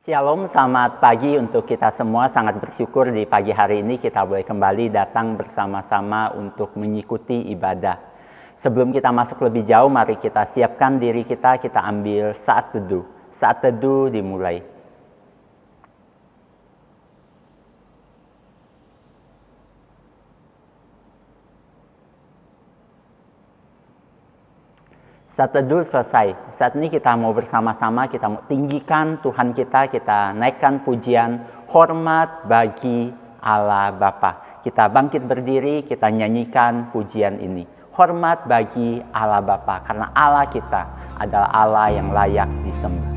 Shalom, selamat pagi untuk kita semua. Sangat bersyukur di pagi hari ini kita boleh kembali datang bersama-sama untuk mengikuti ibadah. Sebelum kita masuk lebih jauh, mari kita siapkan diri kita ambil saat teduh. Saat teduh dimulai. Saat teduh selesai. Saat ini kita mau bersama-sama, kita mau tinggikan Tuhan kita naikkan pujian, hormat bagi Allah Bapa. Kita bangkit berdiri, kita nyanyikan pujian ini. Hormat bagi Allah Bapa, karena Allah kita adalah Allah yang layak disembah.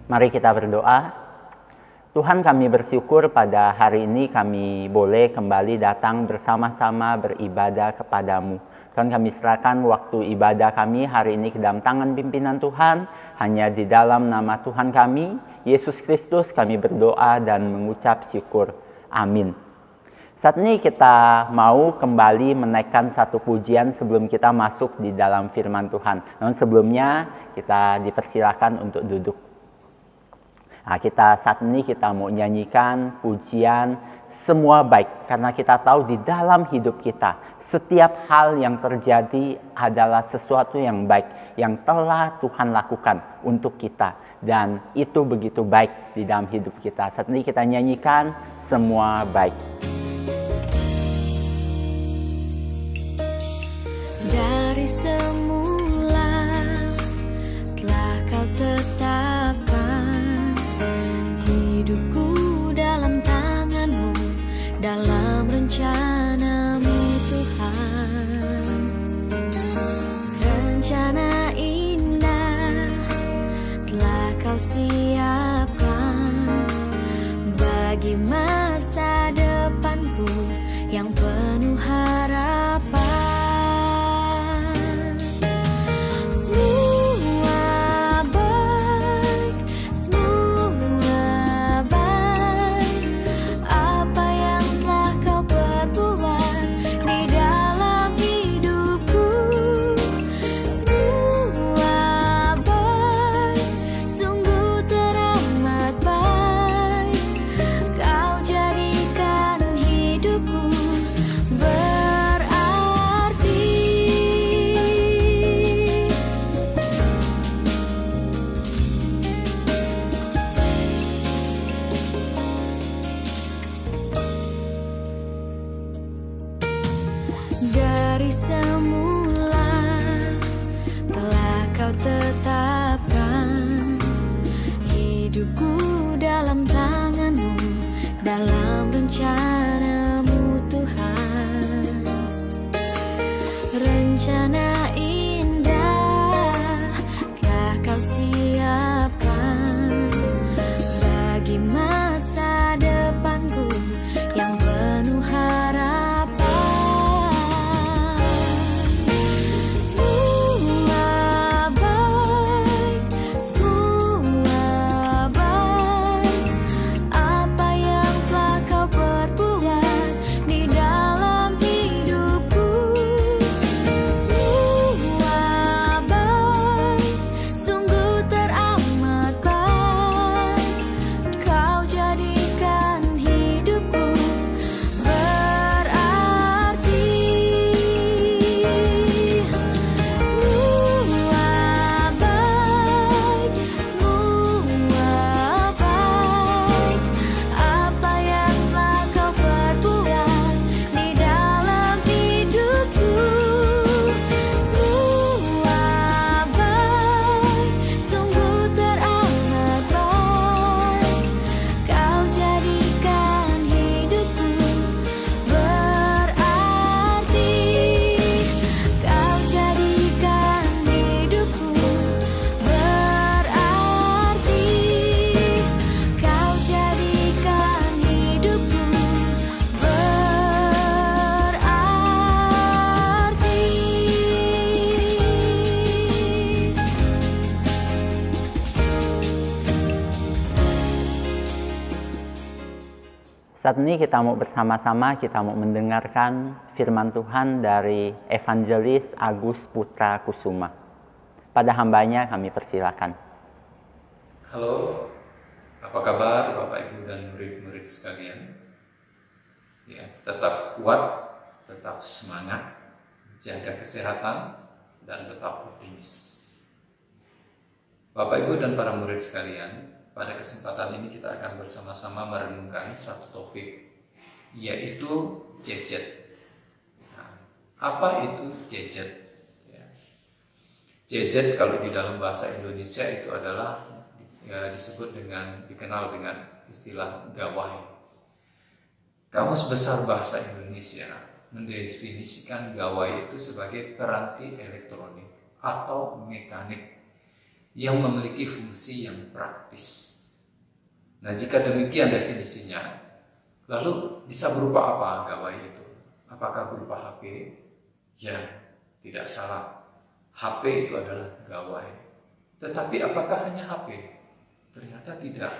Mari kita berdoa. Tuhan, kami bersyukur pada hari ini kami boleh kembali datang bersama-sama beribadah kepadamu. Tuhan, kami serahkan waktu ibadah kami hari ini ke dalam tangan pimpinan Tuhan. Hanya di dalam nama Tuhan kami, Yesus Kristus, kami berdoa dan mengucap syukur. Amin. Saat ini kita mau kembali menaikkan satu pujian sebelum kita masuk di dalam firman Tuhan. Namun sebelumnya kita dipersilakan untuk duduk. Nah, saat ini kita mau nyanyikan pujian semua baik. Karena kita tahu di dalam hidup kita, setiap hal yang terjadi adalah sesuatu yang baik. Yang telah Tuhan lakukan untuk kita. Dan itu begitu baik di dalam hidup kita. Saat ini kita nyanyikan semua baik. Dari semula telah kau tetapkan hidupku dalam tangan-Mu, dalam rencana-Mu Tuhan. Rencana indah telah kau siapkan bagi masa depan Saat ini kita mau bersama-sama, kita mau mendengarkan firman Tuhan dari Evangelis Agus Putra Kusuma. Pada hambanya kami persilakan. Halo, apa kabar Bapak Ibu dan murid-murid sekalian? Ya, tetap kuat, tetap semangat, jaga kesehatan, dan tetap optimis. Bapak Ibu dan para murid sekalian, pada kesempatan ini kita akan bersama-sama merenungkan satu topik, yaitu jejet. Nah, apa itu jejet? Jejet kalau di dalam bahasa Indonesia itu adalah dikenal dengan istilah gawai. Kamus Besar Bahasa Indonesia mendefinisikan gawai itu sebagai peranti elektronik atau mekanik yang memiliki fungsi yang praktis. Nah, jika demikian definisinya, lalu bisa berupa apa gawai itu? Apakah berupa HP? Ya, tidak salah. HP itu adalah gawai. Tetapi apakah hanya HP? Ternyata tidak.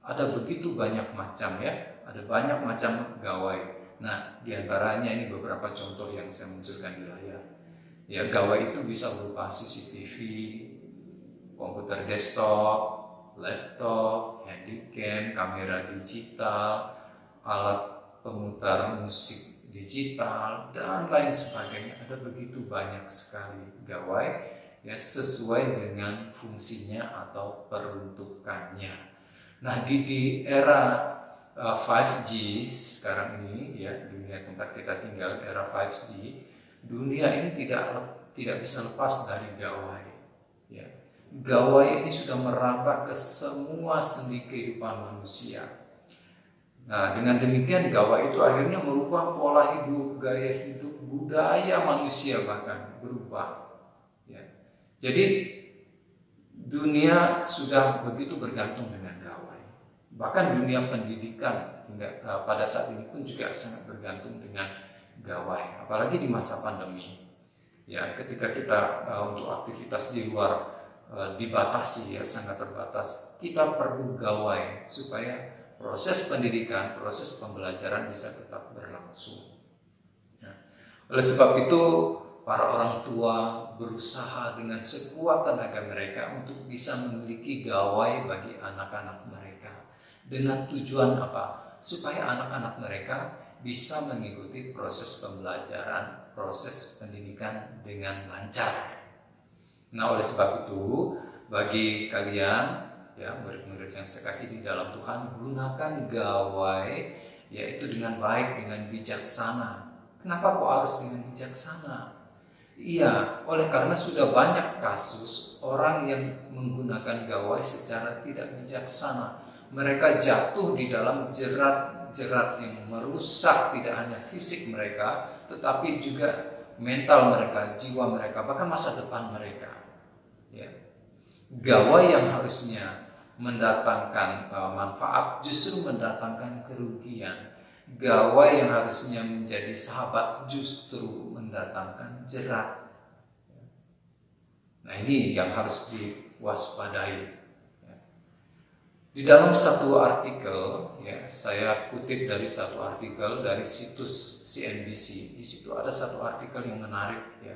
Ada begitu banyak macam ya, ada banyak macam gawai. Nah, diantaranya ini beberapa contoh yang saya munculkan di layar. Ya, gawai itu bisa berupa CCTV, komputer desktop, laptop, handycam, kamera digital, alat pemutar musik digital, dan lain sebagainya. Ada begitu banyak sekali gawai ya, sesuai dengan fungsinya atau peruntukannya. Nah, di era 5G sekarang ini ya, dunia tempat kita tinggal era 5G, dunia ini tidak bisa lepas dari gawai. Ya. Gawai ini sudah merambah ke semua sendi kehidupan manusia. Nah, dengan demikian gawai itu akhirnya merubah pola hidup, gaya hidup, budaya manusia bahkan berubah. Ya. Jadi dunia sudah begitu bergantung dengan gawai. Bahkan dunia pendidikan pada saat ini pun juga sangat bergantung dengan gawai. Apalagi di masa pandemi. Ya, ketika kita untuk aktivitas di luar dibatasi ya, sangat terbatas, kita perlu gawai supaya proses pendidikan, proses pembelajaran bisa tetap berlangsung. Nah, oleh sebab itu para orang tua berusaha dengan sekuat tenaga mereka untuk bisa memiliki gawai bagi anak-anak mereka. Dengan tujuan apa? Supaya anak-anak mereka bisa mengikuti proses pembelajaran, proses pendidikan dengan lancar. Nah, oleh sebab itu, bagi kalian ya, murid-murid yang saya kasih di dalam Tuhan, gunakan gawai yaitu dengan baik, dengan bijaksana. Kenapa kok harus dengan bijaksana? Iya, oleh karena sudah banyak kasus orang yang menggunakan gawai secara tidak bijaksana. Mereka jatuh di dalam jerat-jerat yang merusak tidak hanya fisik mereka, tetapi juga mental mereka, jiwa mereka, bahkan masa depan mereka. Ya. Gawai yang harusnya mendatangkan manfaat justru mendatangkan kerugian. Gawai yang harusnya menjadi sahabat justru mendatangkan jerat. Nah, ini yang harus diwaspadai. Di dalam satu artikel, ya, saya kutip dari satu artikel dari situs CNBC. Di situ ada satu artikel yang menarik, ya,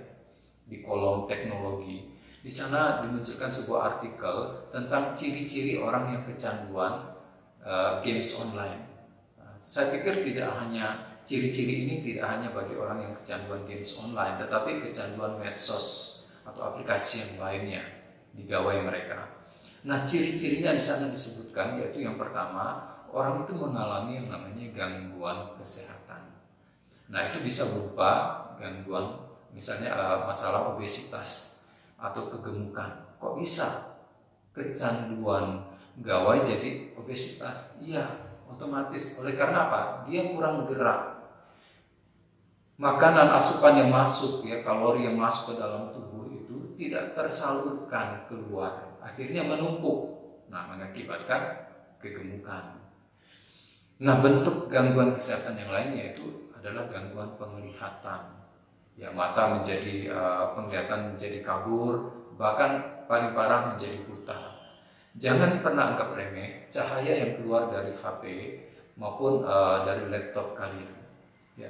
di kolom teknologi. Di sana dimunculkan sebuah artikel tentang ciri-ciri orang yang kecanduan games online. Saya pikir ciri-ciri ini tidak hanya bagi orang yang kecanduan games online, tetapi kecanduan medsos atau aplikasi yang lainnya di gawai mereka. Nah, ciri-cirinya di sana disebutkan, yaitu yang pertama, orang itu mengalami yang namanya gangguan kesehatan. Nah, itu bisa berupa gangguan, misalnya masalah obesitas atau kegemukan. Kok bisa kecanduan gawai jadi obesitas? Iya, otomatis. Oleh karena apa? Dia kurang gerak. Makanan asupan yang masuk, ya, kalori yang masuk ke dalam tubuh itu tidak tersalurkan keluar. Akhirnya menumpuk, nah, mengakibatkan kegemukan. Nah, bentuk gangguan kesehatan yang lainnya itu adalah gangguan penglihatan. Ya, mata menjadi penglihatan menjadi kabur, bahkan paling parah menjadi buta. Jangan pernah anggap remeh cahaya yang keluar dari HP maupun dari laptop kalian. Ya.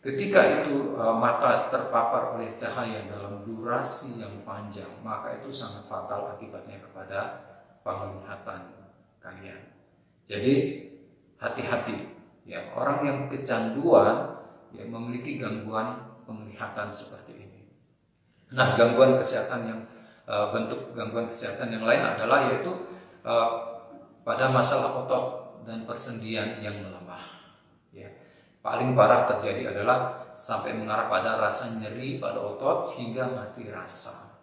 Ketika itu mata terpapar oleh cahaya dalam durasi yang panjang, maka itu sangat fatal akibatnya kepada penglihatan kalian. Jadi hati-hati, ya, orang yang kecanduan ya memiliki gangguan penglihatan seperti ini. Nah, gangguan kesehatan yang bentuk gangguan kesehatan yang lain adalah yaitu pada masalah otot dan persendian yang melemah. Ya. Paling parah terjadi adalah sampai mengarah pada rasa nyeri pada otot hingga mati rasa.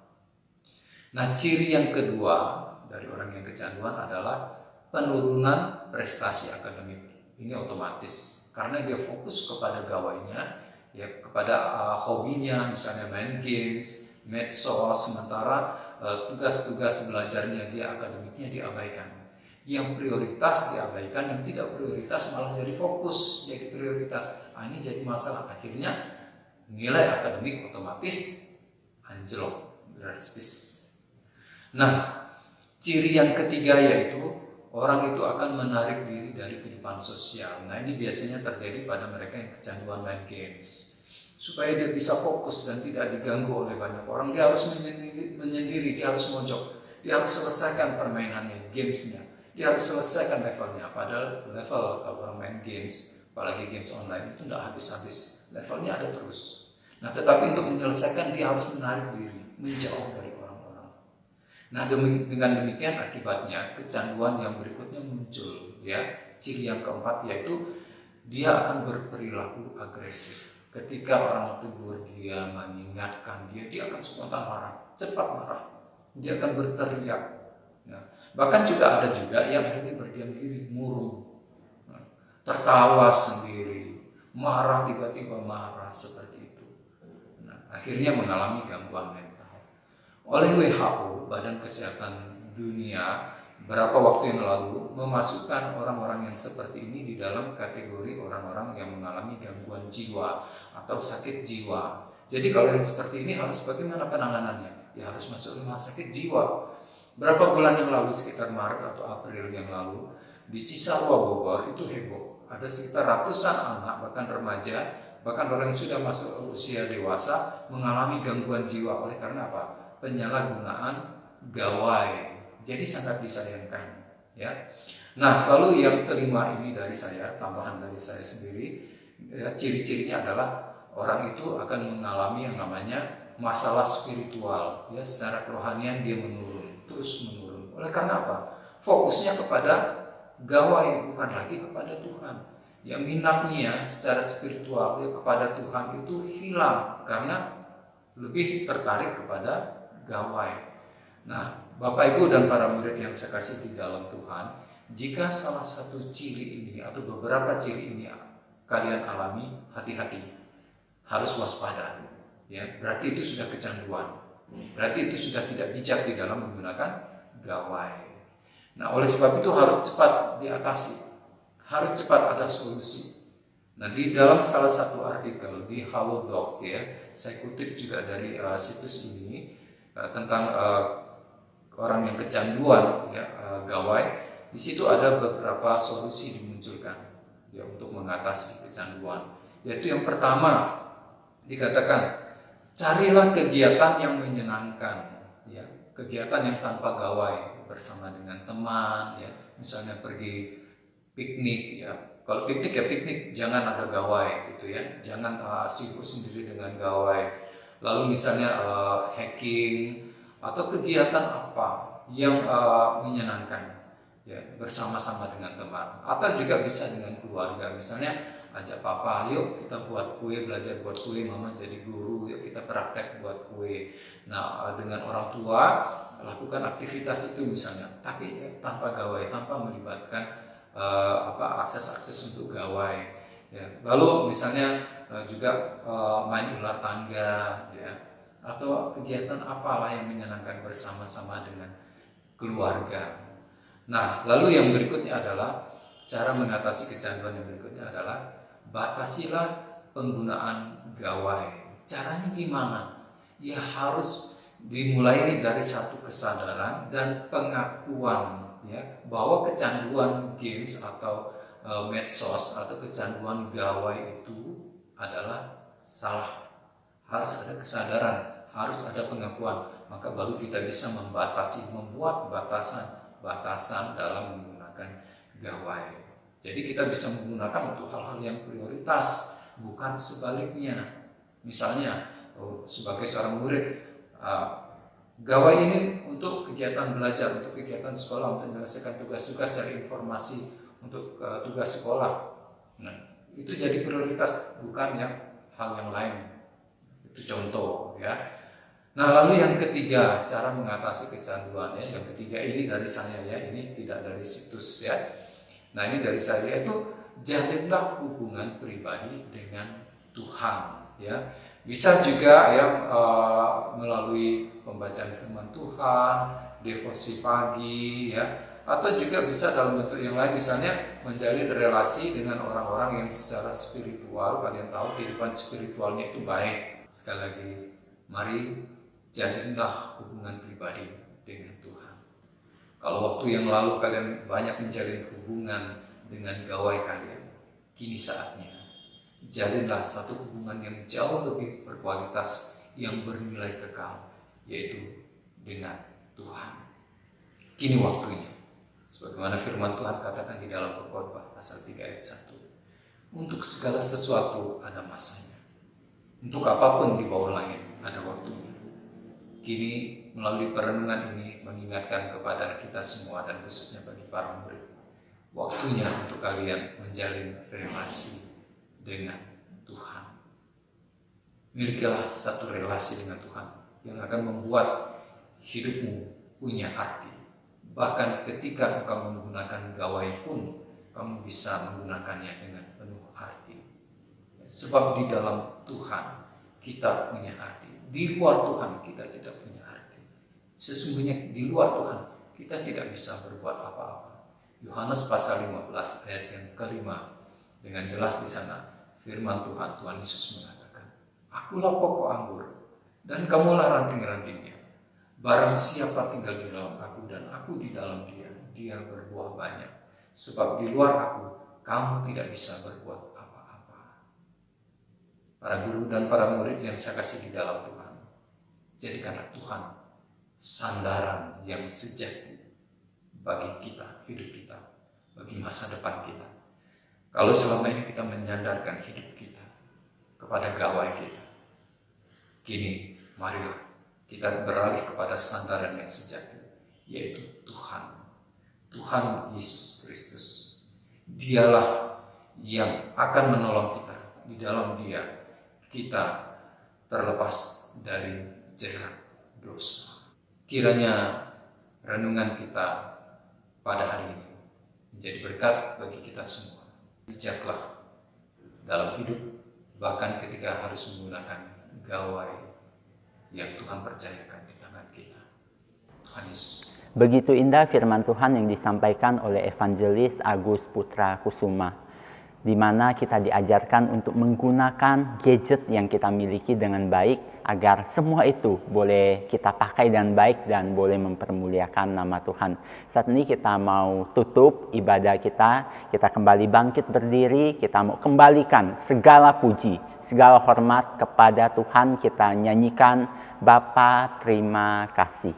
Nah, ciri yang kedua dari orang yang kecanduan adalah penurunan prestasi akademik. Ini otomatis karena dia fokus kepada gawainya, ya, kepada hobinya, misalnya main games, medsos, sementara tugas-tugas belajarnya dia akademiknya diabaikan. Yang prioritas diabaikan, yang tidak prioritas malah jadi fokus, jadi prioritas. Ini jadi masalah. Akhirnya nilai akademik otomatis anjlok drastis. Nah, ciri yang ketiga yaitu orang itu akan menarik diri dari kehidupan sosial. Nah, ini biasanya terjadi pada mereka yang kecanduan main games. Supaya dia bisa fokus dan tidak diganggu oleh banyak orang, dia harus menyendiri, dia harus mojok, dia harus selesaikan permainannya, gamesnya, dia harus selesaikan levelnya. Padahal level kalau orang main games, apalagi games online itu tidak habis-habis, levelnya ada terus. Nah, tetapi untuk menyelesaikan dia harus menarik diri, menjauh dari orang-orang. Nah, dengan demikian akibatnya kecanduan yang berikutnya muncul, ya. Ciri yang keempat yaitu dia akan berperilaku agresif. Ketika orang tegur dia, mengingatkan dia akan spontan marah, cepat marah. Dia akan berteriak. Nah, bahkan juga ada juga yang akhirnya berdiam diri, murung, tertawa sendiri, marah tiba-tiba marah seperti itu. Nah, akhirnya mengalami gangguan mental. Oleh WHO, Badan Kesehatan Dunia, beberapa waktu yang lalu memasukkan orang-orang yang seperti ini di dalam kategori orang-orang yang mengalami gangguan jiwa atau sakit jiwa. Jadi kalau yang seperti ini harus bagaimana penanganannya? Ya harus masuk rumah sakit jiwa. Berapa bulan yang lalu, sekitar Maret atau April yang lalu, di Cisarua Bogor itu heboh. Ada sekitar ratusan anak, bahkan remaja, bahkan orang yang sudah masuk usia dewasa mengalami gangguan jiwa oleh karena apa? Penyalahgunaan gawai. Jadi sangat disayangkan, ya. Nah, lalu yang kelima ini dari saya, tambahan dari saya sendiri, ya, ciri-cirinya adalah orang itu akan mengalami yang namanya masalah spiritual, ya, secara kerohanian dia menurun, terus menurun. Oleh karena apa? Fokusnya kepada gawai, bukan lagi kepada Tuhan. Yang minatnya secara spiritual ya, kepada Tuhan itu hilang karena lebih tertarik kepada gawai. Nah, Bapak Ibu dan para murid yang saya kasih di dalam Tuhan, jika salah satu ciri ini atau beberapa ciri ini kalian alami, hati-hati, harus waspada. Ya, berarti itu sudah kecanduan. Berarti itu sudah tidak bijak di dalam menggunakan gawai. Nah, oleh sebab itu harus cepat diatasi, harus cepat ada solusi. Nah, di dalam salah satu artikel di Halodoc, ya, saya kutip juga dari situs ini tentang orang yang kecanduan, ya, gawai. Di situ ada beberapa solusi dimunculkan, ya, untuk mengatasi kecanduan. Yaitu yang pertama dikatakan, carilah kegiatan yang menyenangkan, ya, kegiatan yang tanpa gawai, bersama dengan teman, ya, misalnya pergi piknik, ya. Kalau piknik ya piknik, jangan ada gawai, gitu ya, jangan sibuk sendiri dengan gawai. Lalu misalnya hacking atau kegiatan apa yang menyenangkan, ya, bersama-sama dengan teman, atau juga bisa dengan keluarga. Misalnya ajak papa, yuk kita buat kue, belajar buat kue, mama jadi guru, yuk kita praktek buat kue. Nah, dengan orang tua lakukan aktivitas itu misalnya, tapi ya, tanpa gawai, tanpa melibatkan akses-akses untuk gawai. Ya. Lalu misalnya juga main ular tangga, ya, atau kegiatan apalah yang menyenangkan bersama-sama dengan keluarga. Nah, lalu yang berikutnya adalah cara mengatasi kecanduan yang berikutnya adalah batasilah penggunaan gawai. Caranya gimana? Ya harus dimulai dari satu kesadaran dan pengakuan, ya, bahwa kecanduan games atau medsos atau kecanduan gawai itu adalah salah. Harus ada kesadaran, harus ada pengakuan, maka baru kita bisa membuat batasan dalam menggunakan gawai. Jadi kita bisa menggunakan untuk hal-hal yang prioritas, bukan sebaliknya. Misalnya, sebagai seorang murid, gawai ini untuk kegiatan belajar, untuk kegiatan sekolah, untuk menyelesaikan tugas-tugas, cari informasi untuk tugas sekolah. Nah, itu jadi prioritas, bukan hal yang lain. Itu contoh, ya. Nah, lalu yang ketiga, cara mengatasi kecanduannya. Yang ketiga ini dari saya, ya, ini tidak dari situs, ya. Nah, ini dari saya, itu jalinlah hubungan pribadi dengan Tuhan, ya. Bisa juga melalui pembacaan firman Tuhan, devosi pagi, ya, atau juga bisa dalam bentuk yang lain, misalnya menjalin relasi dengan orang-orang yang secara spiritual. Kalian tahu kehidupan spiritualnya itu baik. Sekali lagi, mari jalinlah hubungan pribadi dengan Tuhan. Kalau waktu yang lalu kalian banyak menjalin hubungan dengan gawai kalian, kini saatnya jalinlah satu hubungan yang jauh lebih berkualitas, yang bernilai kekal, yaitu dengan Tuhan. Kini waktunya, sebagaimana firman Tuhan katakan di dalam Pengkhotbah pasal 3 ayat 1, untuk segala sesuatu ada masanya, untuk apapun di bawah langit ada waktunya. Kini melalui perenungan ini mengingatkan kepada kita semua dan khususnya bagi para murid, waktunya untuk kalian menjalin relasi dengan Tuhan. Milikilah satu relasi dengan Tuhan yang akan membuat hidupmu punya arti. Bahkan ketika engkau menggunakan gawai pun, kamu bisa menggunakannya dengan penuh arti. Sebab di dalam Tuhan kita punya arti. Di luar Tuhan kita tidak punya arti. Sesungguhnya di luar Tuhan kita tidak bisa berbuat apa-apa. Yohanes pasal 15 ayat yang kelima, dengan jelas di sana firman Tuhan Yesus mengatakan, "Akulah pokok anggur dan kamulah ranting-rantingnya. Barang siapa tinggal di dalam aku dan aku di dalam dia, dia berbuah banyak. Sebab di luar aku, kamu tidak bisa berbuat apa-apa." Para guru dan para murid yang saya kasih di dalam Tuhan, jadikanlah Tuhan sandaran yang sejati bagi kita, hidup kita, bagi masa depan kita. Kalau selama ini kita menyandarkan hidup kita kepada gawai kita, kini marilah kita beralih kepada sandaran yang sejati, yaitu Tuhan. Tuhan Yesus Kristus. Dialah yang akan menolong kita. Di dalam Dia kita terlepas dari jerat dosa. Kiranya renungan kita pada hari ini menjadi berkat bagi kita semua. Bijaklah dalam hidup, bahkan ketika harus menggunakan gawai yang Tuhan percayakan di tangan kita. Tuhan Yesus. Begitu indah firman Tuhan yang disampaikan oleh Evangelis Agus Putra Kusuma, di mana kita diajarkan untuk menggunakan gadget yang kita miliki dengan baik, agar semua itu boleh kita pakai dengan baik dan boleh mempermuliakan nama Tuhan. Saat ini kita mau tutup ibadah kita kembali bangkit berdiri, kita mau kembalikan segala puji, segala hormat kepada Tuhan. Kita nyanyikan Bapa terima kasih.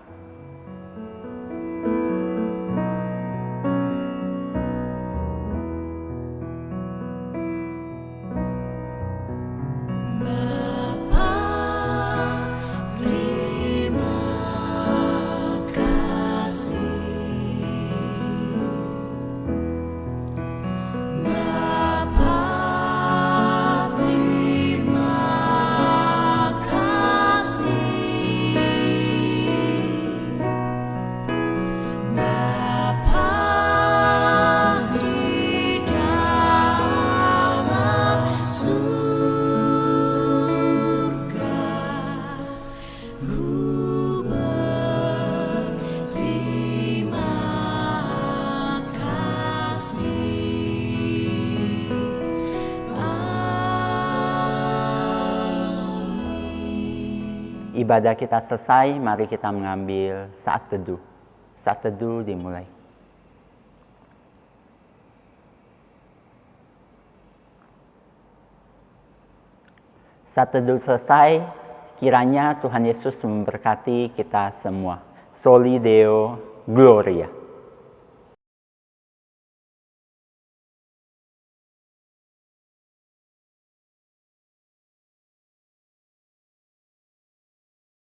Ibadah kita selesai, mari kita mengambil saat teduh. Saat teduh dimulai. Saat teduh selesai, kiranya Tuhan Yesus memberkati kita semua. Soli Deo Gloria.